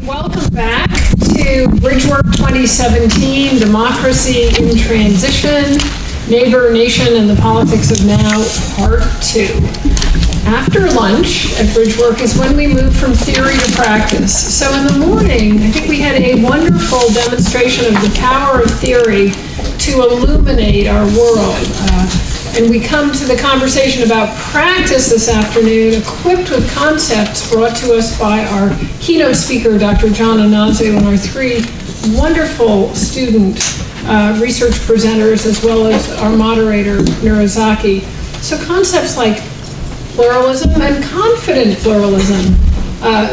Welcome back to Bridgework 2017, Democracy in Transition, Neighbor, Nation, and the Politics of Now, Part 2. After lunch at Bridgework is when we move from theory to practice. So in the morning, I think we had a wonderful demonstration of the power of theory to illuminate our world. And we come to the conversation about practice this afternoon, equipped with concepts brought to us by our keynote speaker, Dr. John Anazu, and our three wonderful student research presenters, as well as our moderator, Nurazaki. So concepts like pluralism and confident pluralism,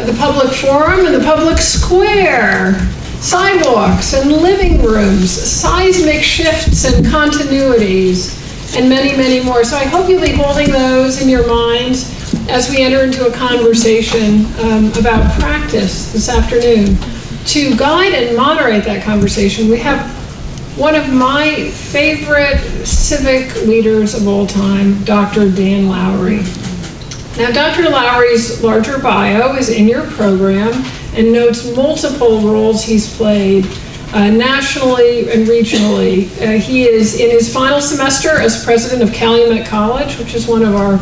the public forum and the public square, sidewalks and living rooms, seismic shifts and continuities, and many, many more. So I hope you'll be holding those in your minds as we enter into a conversation about practice this afternoon. To guide and moderate that conversation, we have one of my favorite civic leaders of all time, Dr. Dan Lowery. Now, Dr. Lowery's larger bio is in your program and notes multiple roles he's played nationally and regionally. He is in his final semester as president of Calumet College, which is one of our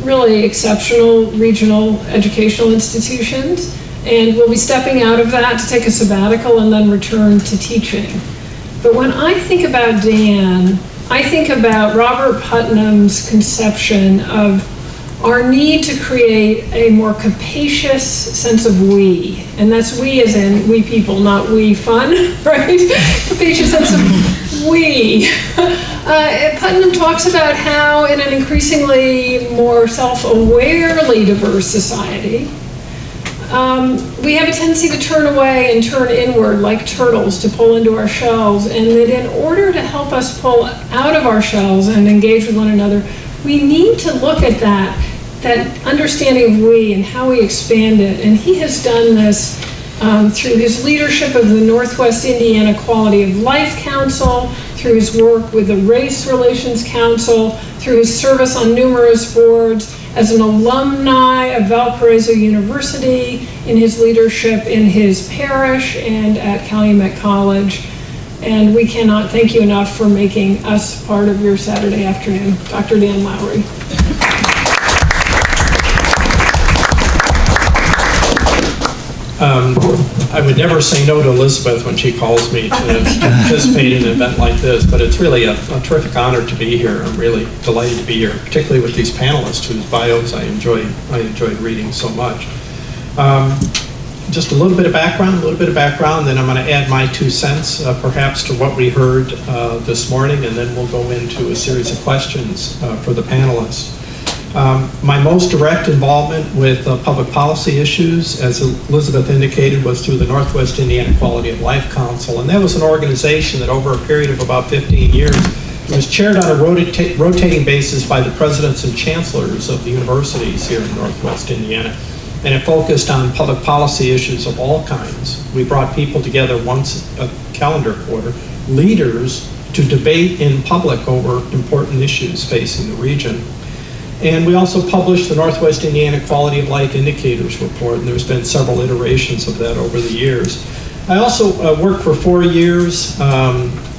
really exceptional regional educational institutions, and will be stepping out of that to take a sabbatical and then return to teaching. But when I think about Dan, I think about Robert Putnam's conception of our need to create a more capacious sense of we. And that's we as in we people, not we fun, right? Capacious sense of we. Putnam talks about how in an increasingly more self-awarely diverse society, we have a tendency to turn away and turn inward like turtles to pull into our shells, and that in order to help us pull out of our shells and engage with one another, we need to look at that understanding of we and how we expand it. And he has done this through his leadership of the Northwest Indiana Quality of Life Council, through his work with the Race Relations Council, through his service on numerous boards, as an alumni of Valparaiso University, in his leadership in his parish and at Calumet College. And we cannot thank you enough for making us part of your Saturday afternoon. Dr. Dan Lowery. I would never say no to Elizabeth when she calls me to participate in an event like this, but it's really a terrific honor to be here. I'm really delighted to be here, particularly with these panelists whose bios I enjoyed reading so much. Just a little bit of background, then I'm going to add my 2 cents, perhaps, to what we heard this morning, and then we'll go into a series of questions for the panelists. My most direct involvement with public policy issues, as Elizabeth indicated, was through the Northwest Indiana Quality of Life Council, and that was an organization that over a period of about 15 years was chaired on a rotating basis by the presidents and chancellors of the universities here in Northwest Indiana, and it focused on public policy issues of all kinds. We brought people together once a calendar quarter, leaders, to debate in public over important issues facing the region. And we also published the Northwest Indiana Quality of Life Indicators Report, and there's been several iterations of that over the years. I also worked for 4 years,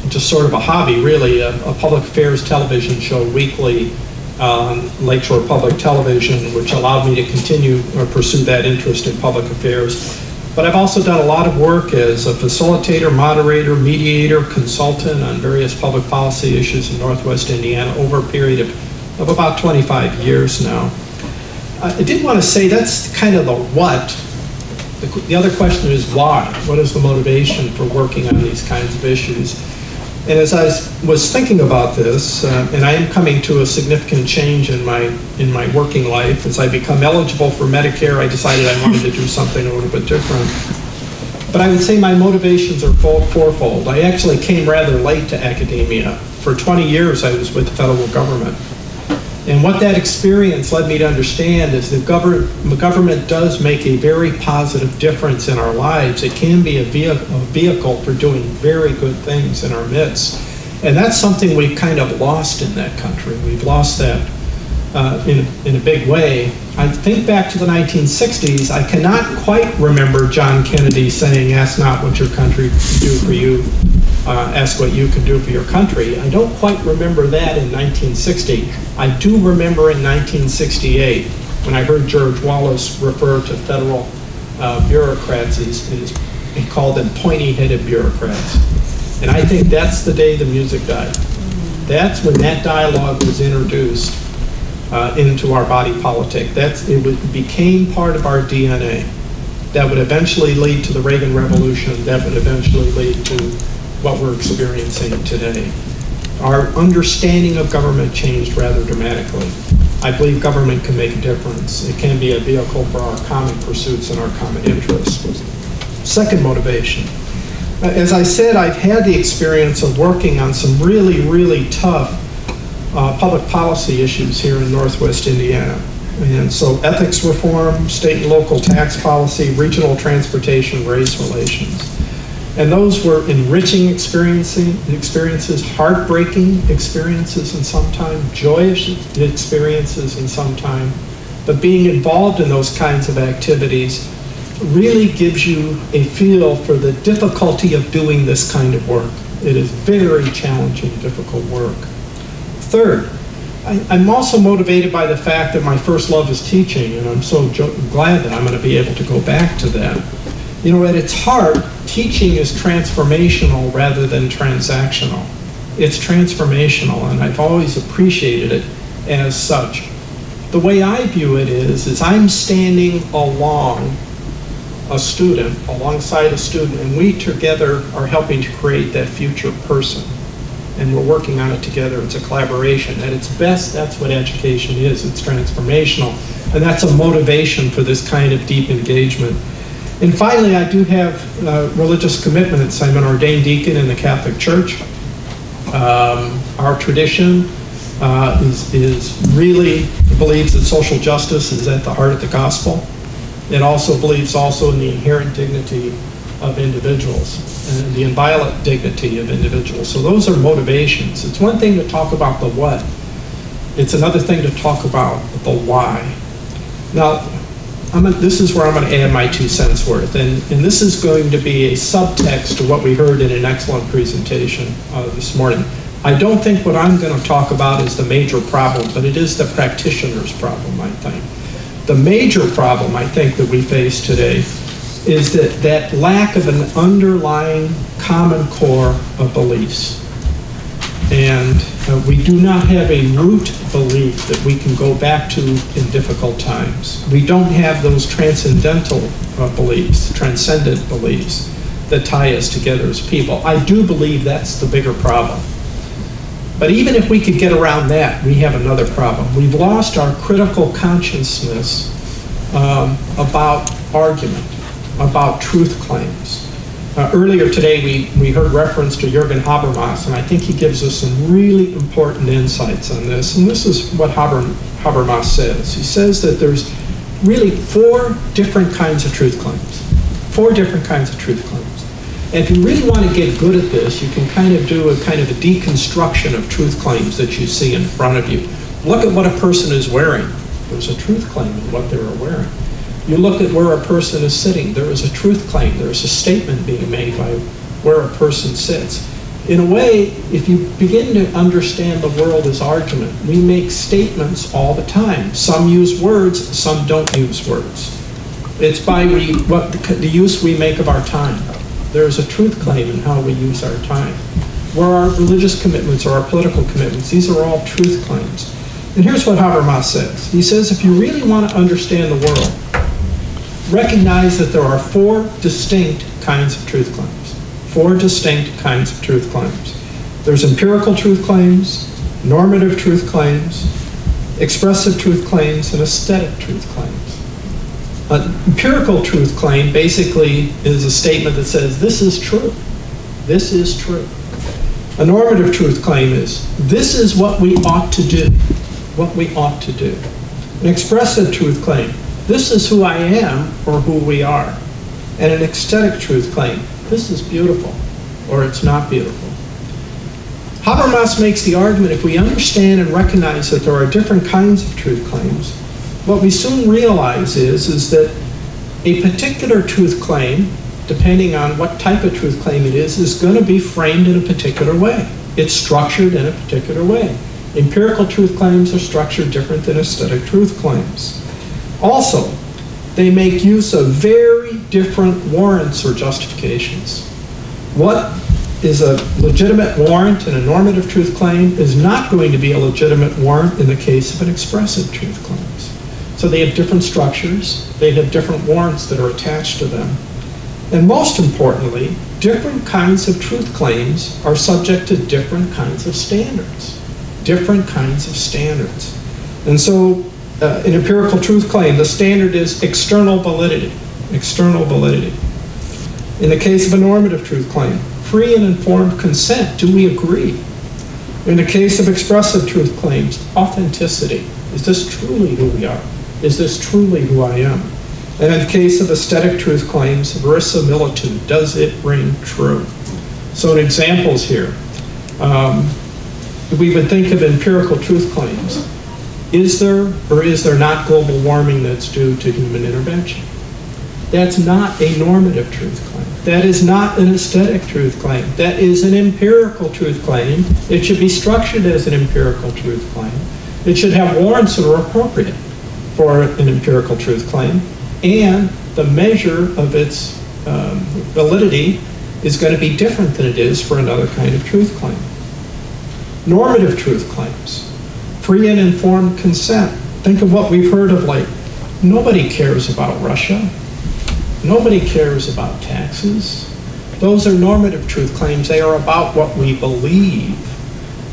just sort of a hobby, really, a public affairs television show weekly on Lakeshore Public Television, which allowed me to continue or pursue that interest in public affairs. But I've also done a lot of work as a facilitator, moderator, mediator, consultant on various public policy issues in Northwest Indiana over a period of about 25 years now. I did want to say that's kind of the what. The other question is why? What is the motivation for working on these kinds of issues? And as I was thinking about this, and I am coming to a significant change in my working life, as I become eligible for Medicare, I decided I wanted to do something a little bit different. But I would say my motivations are fourfold. I actually came rather late to academia. For 20 years, I was with the federal government. And what that experience led me to understand is that government does make a very positive difference in our lives. It can be a vehicle for doing very good things in our midst. And that's something we've kind of lost in that country. We've lost that in a big way. I think back to the 1960s, I cannot quite remember John Kennedy saying, ask not what your country can do for you, ask what you can do for your country. I don't quite remember that in 1960. I do remember in 1968, when I heard George Wallace refer to federal bureaucrats he called them pointy-headed bureaucrats. And I think that's the day the music died. That's when that dialogue was introduced into our body politic. It became part of our DNA. That would eventually lead to the Reagan Revolution. That would eventually lead to what we're experiencing today. Our understanding of government changed rather dramatically. I believe government can make a difference. It can be a vehicle for our common pursuits and our common interests. Second motivation. As I said, I've had the experience of working on some really, really tough public policy issues here in Northwest Indiana. And so ethics reform, state and local tax policy, regional transportation, race relations. And those were enriching experiences, heartbreaking experiences in some time, joyous experiences in some time. But being involved in those kinds of activities really gives you a feel for the difficulty of doing this kind of work. It is very challenging, difficult work. Third, I'm also motivated by the fact that my first love is teaching, and I'm so glad that I'm going to be able to go back to that. You know, at its heart, teaching is transformational rather than transactional. It's transformational, and I've always appreciated it as such. The way I view it is I'm standing alongside a student, and we together are helping to create that future person. And we're working on it together. It's a collaboration. At its best, that's what education is. It's transformational. And that's a motivation for this kind of deep engagement. And finally, I do have religious commitments. I'm an ordained deacon in the Catholic Church. Our tradition is really believes that social justice is at the heart of the gospel. It also believes in the inherent dignity of individuals and the inviolate dignity of individuals. So those are motivations. It's one thing to talk about the what. It's another thing to talk about the why. Now, this is where I'm going to add my 2 cents worth. And this is going to be a subtext to what we heard in an excellent presentation this morning. I don't think what I'm going to talk about is the major problem, but it is the practitioner's problem, I think. The major problem, I think, that we face today is that lack of an underlying common core of beliefs. And we do not have a root belief that we can go back to in difficult times. We don't have those transcendent beliefs that tie us together as people. I do believe that's the bigger problem. But even if we could get around that, we have another problem. We've lost our critical consciousness about argument, about truth claims. Earlier today, we heard reference to Jürgen Habermas, and I think he gives us some really important insights on this. And this is what Habermas says. He says that there's really 4 different kinds of truth claims. 4 different kinds of truth claims. And if you really want to get good at this, you can kind of do a deconstruction of truth claims that you see in front of you. Look at what a person is wearing. There's a truth claim in what they're wearing. You look at where a person is sitting. There is a truth claim. There is a statement being made by where a person sits. In a way, if you begin to understand the world as argument, we make statements all the time. Some use words, some don't use words. It's by the use we make of our time. There is a truth claim in how we use our time. Where our religious commitments or our political commitments, these are all truth claims. And here's what Habermas says. He says, if you really want to understand the world, recognize that there are 4 distinct kinds of truth claims. 4 distinct kinds of truth claims. There's empirical truth claims, normative truth claims, expressive truth claims, and aesthetic truth claims. An empirical truth claim basically is a statement that says, this is true. This is true. A normative truth claim is, this is what we ought to do. What we ought to do. An expressive truth claim, this is who I am or who we are. And an aesthetic truth claim, this is beautiful or it's not beautiful. Habermas makes the argument, if we understand and recognize that there are different kinds of truth claims, what we soon realize is that a particular truth claim, depending on what type of truth claim it is going to be framed in a particular way. It's structured in a particular way. Empirical truth claims are structured different than aesthetic truth claims. Also, they make use of very different warrants or justifications. What is a legitimate warrant in a normative truth claim is not going to be a legitimate warrant in the case of an expressive truth claims. So they have different structures, they have different warrants that are attached to them. And most importantly, different kinds of truth claims are subject to different kinds of standards. Different kinds of standards. And so, an empirical truth claim, the standard is external validity. External validity. In the case of a normative truth claim, free and informed consent. Do we agree? In the case of expressive truth claims, authenticity. Is this truly who we are? Is this truly who I am? And in the case of aesthetic truth claims, verisimilitude. Does it ring true? So, examples here. We would think of empirical truth claims. Is there or is there not global warming that's due to human intervention? That's not a normative truth claim. That is not an aesthetic truth claim. That is an empirical truth claim. It should be structured as an empirical truth claim. It should have warrants that are appropriate for an empirical truth claim. And the measure of its validity is going to be different than it is for another kind of truth claim. Normative truth claims, free and informed consent. Think of what we've heard of late. Nobody cares about Russia. Nobody cares about taxes. Those are normative truth claims. They are about what we believe.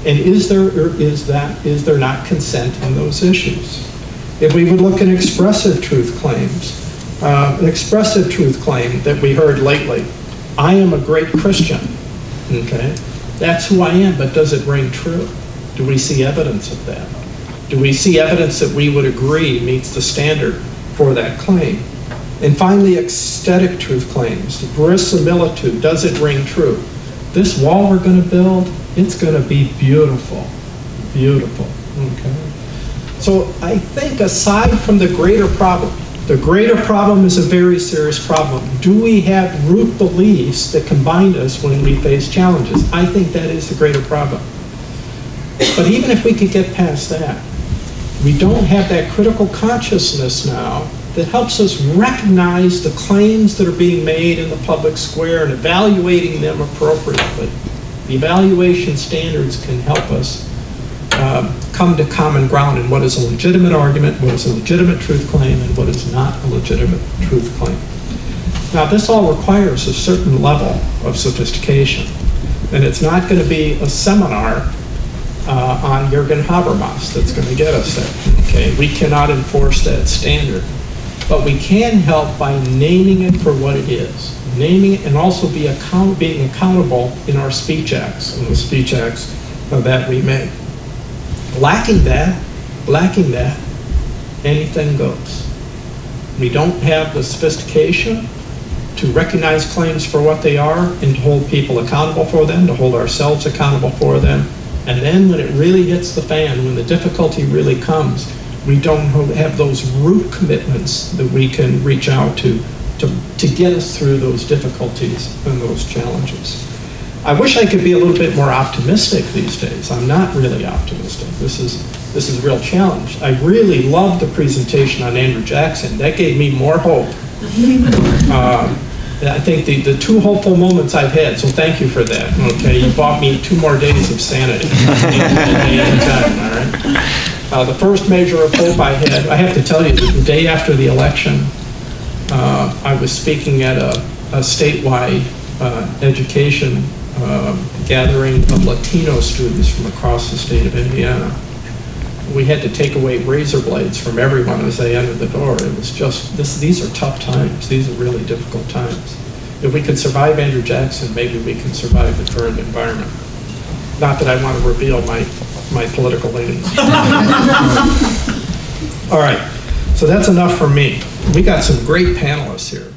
And is there or is there not consent on those issues? If we would look at expressive truth claims, an expressive truth claim that we heard lately, I am a great Christian, okay? That's who I am, but does it ring true? Do we see evidence of that? Do we see evidence that we would agree meets the standard for that claim? And finally, aesthetic truth claims, verisimilitude, does it ring true? This wall we're going to build, it's going to be beautiful, beautiful, okay? So I think aside from the greater problem is a very serious problem. Do we have root beliefs that can bind us when we face challenges? I think that is the greater problem. But even if we could get past that, we don't have that critical consciousness now that helps us recognize the claims that are being made in the public square and evaluating them appropriately. The evaluation standards can help us come to common ground in what is a legitimate argument, what is a legitimate truth claim, and what is not a legitimate truth claim. Now, this all requires a certain level of sophistication, and it's not going to be a seminar on Jürgen Habermas that's going to get us there. Okay, we cannot enforce that standard, but we can help by naming it for what it is, naming it, and also being accountable in our speech acts, in the speech acts that we make. Lacking that, anything goes. We don't have the sophistication to recognize claims for what they are and to hold people accountable for them, to hold ourselves accountable for them. And then when it really hits the fan, when the difficulty really comes, we don't have those root commitments that we can reach out to get us through those difficulties and those challenges. I wish I could be a little bit more optimistic these days. I'm not really optimistic. This is a real challenge. I really loved the presentation on Andrew Jackson. That gave me more hope. I think the two hopeful moments I've had, so thank you for that. Okay, you bought me 2 more days of sanity. All right. The first measure of hope I had, I have to tell you, the day after the election, I was speaking at a statewide education gathering of Latino students from across the state of Indiana. We had to take away razor blades from everyone as they entered the door. It was just, these are tough times. These are really difficult times. If we could survive Andrew Jackson, maybe we can survive the current environment. Not that I want to reveal my political leanings. All right, so that's enough for me. We got some great panelists here.